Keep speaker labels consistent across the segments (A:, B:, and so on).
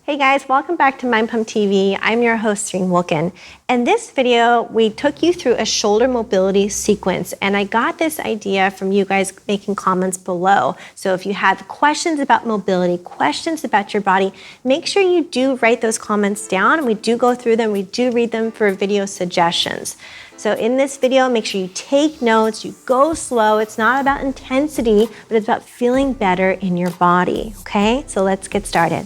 A: Hey guys, welcome back to Mind Pump TV. I'm your host, Serene Wilkin. In this video, we took you through a shoulder mobility sequence, and I got this idea from you guys making comments below. So if you have questions about mobility, questions about your body, make sure you do write those comments down. We do go through them, we do read them for video suggestions. So in this video, make sure you take notes, you go slow. It's not about intensity, but it's about feeling better in your body, okay? So let's get started.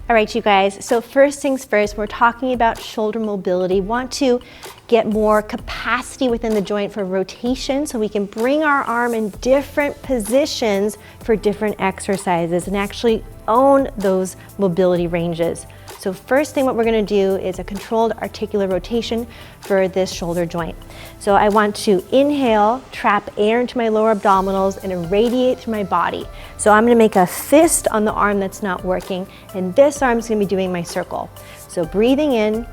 A: All right, you guys, so first things first, we're talking about shoulder mobility. Want to get more capacity within the joint for rotation so we can bring our arm in different positions for different exercises and actually own those mobility ranges. So first thing what we're gonna do is a controlled articular rotation for this shoulder joint. So I want to inhale, trap air into my lower abdominals and irradiate through my body. So I'm gonna make a fist on the arm that's not working, and this arm's gonna be doing my circle. So breathing in,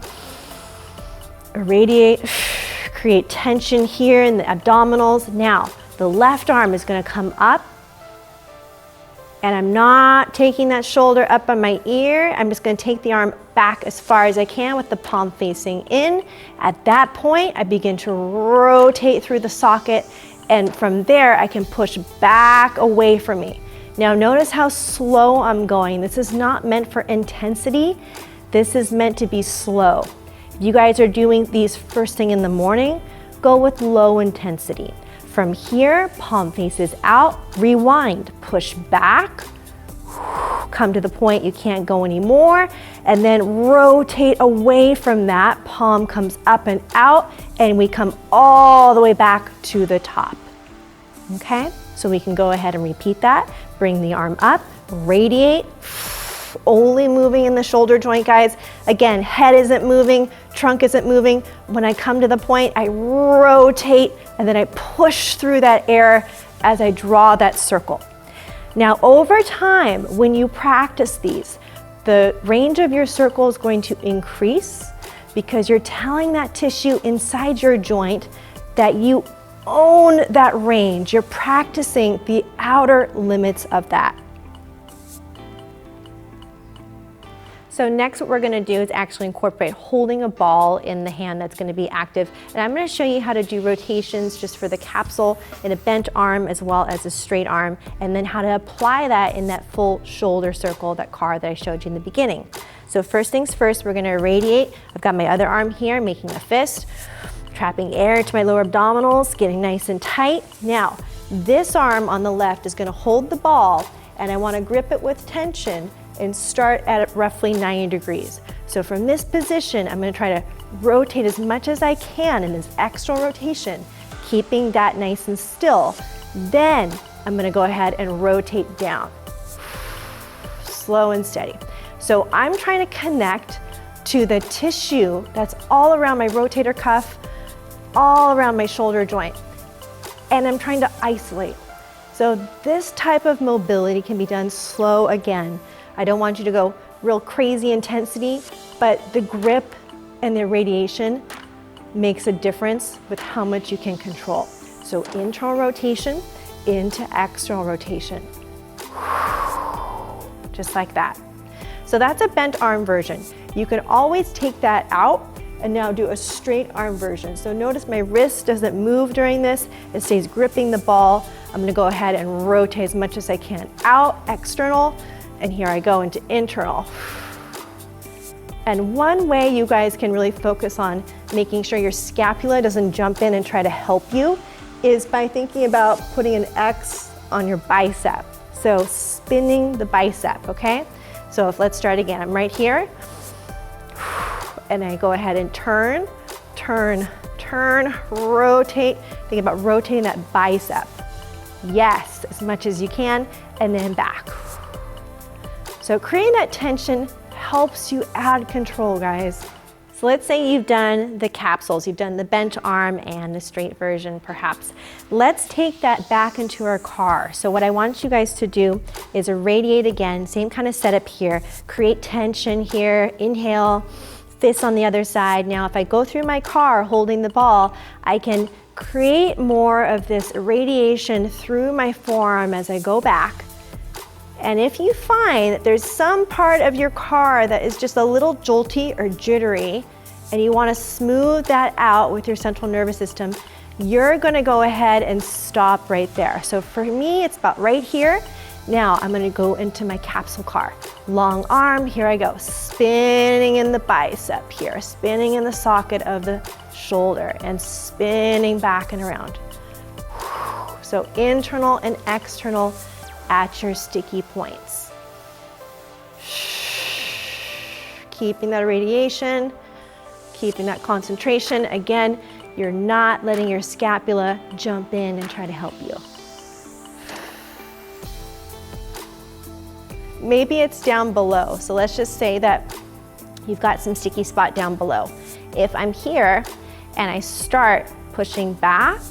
A: irradiate, create tension here in the abdominals. Now, the left arm is gonna come up, and I'm not taking that shoulder up on my ear. I'm just gonna take the arm back as far as I can with the palm facing in. At that point, I begin to rotate through the socket, and from there, I can push back away from me. Now notice how slow I'm going. This is not meant for intensity. This is meant to be slow. If you guys are doing these first thing in the morning, go with low intensity. From here, palm faces out, rewind, push back, come to the point you can't go anymore, and then rotate away from that. Palm comes up and out, and we come all the way back to the top. Okay, so we can go ahead and repeat that. Bring the arm up, radiate, only moving in the shoulder joint, guys. Again, head isn't moving, trunk isn't moving. When I come to the point, I rotate, and then I push through that air as I draw that circle. Now, over time, when you practice these, the range of your circle is going to increase because you're telling that tissue inside your joint that you own that range. You're practicing the outer limits of that. So next what we're gonna do is actually incorporate holding a ball in the hand that's gonna be active. And I'm gonna show you how to do rotations just for the capsule in a bent arm as well as a straight arm, and then how to apply that in that full shoulder circle, that card that I showed you in the beginning. So first things first, we're gonna irradiate. I've got my other arm here, making a fist, trapping air into my lower abdominals, getting nice and tight. Now, this arm on the left is gonna hold the ball, and I wanna grip it with tension and start at roughly 90 degrees. So from this position, I'm gonna try to rotate as much as I can in this external rotation, keeping that nice and still. Then I'm gonna go ahead and rotate down, slow and steady. So I'm trying to connect to the tissue that's all around my rotator cuff, all around my shoulder joint, and I'm trying to isolate. So this type of mobility can be done slow again. I don't want you to go real crazy intensity, but the grip and the irradiation makes a difference with how much you can control. So internal rotation into external rotation. Just like that. So that's a bent arm version. You can always take that out and now do a straight arm version. So notice my wrist doesn't move during this. It stays gripping the ball. I'm gonna go ahead and rotate as much as I can out, external, and here I go into internal. And one way you guys can really focus on making sure your scapula doesn't jump in and try to help you is by thinking about putting an X on your bicep. So spinning the bicep, okay? So let's start again. I'm right here, and I go ahead and turn, turn, turn, rotate. Think about rotating that bicep. Yes, as much as you can, and then back. So creating that tension helps you add control, guys. So let's say you've done the capsules, you've done the bent arm and the straight version perhaps. Let's take that back into our car. So what I want you guys to do is irradiate again, same kind of setup here, create tension here, inhale, fist on the other side. Now if I go through my car holding the ball, I can create more of this irradiation through my forearm as I go back. And if you find that there's some part of your car that is just a little jolty or jittery, and you want to smooth that out with your central nervous system, you're going to go ahead and stop right there. So for me, it's about right here. Now I'm going to go into my capsule car. Long arm, here I go, spinning in the bicep here, spinning in the socket of the shoulder, and spinning back and around. So internal and external at your sticky points. Keeping that radiation, keeping that concentration. Again, you're not letting your scapula jump in and try to help you. Maybe it's down below. So let's just say that you've got some sticky spot down below. If I'm here and I start pushing back,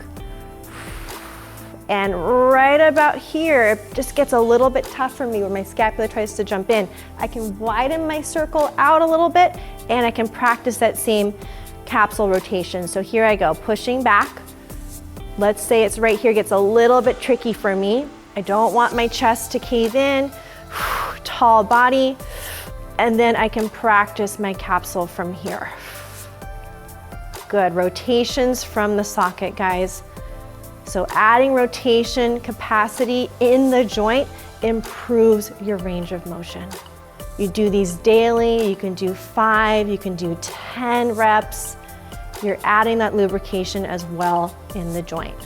A: and right about here, it just gets a little bit tough for me where my scapula tries to jump in. I can widen my circle out a little bit, and I can practice that same capsule rotation. So here I go, pushing back. Let's say it's right here, gets a little bit tricky for me. I don't want my chest to cave in. Tall body, and then I can practice my capsule from here. Good, rotations from the socket, guys. So adding rotation capacity in the joint improves your range of motion. You do these daily, you can do 5, you can do 10 reps. You're adding that lubrication as well in the joint.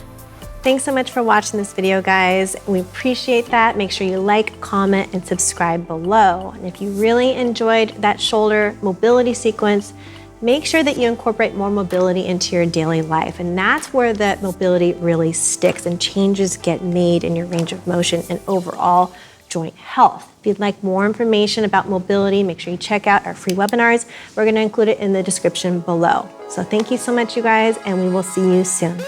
A: Thanks so much for watching this video, guys. We appreciate that. Make sure you like, comment, and subscribe below. And if you really enjoyed that shoulder mobility sequence, make sure that you incorporate more mobility into your daily life. And that's where that mobility really sticks and changes get made in your range of motion and overall joint health. If you'd like more information about mobility, make sure you check out our free webinars. We're going to include it in the description below. So thank you so much, you guys, and we will see you soon.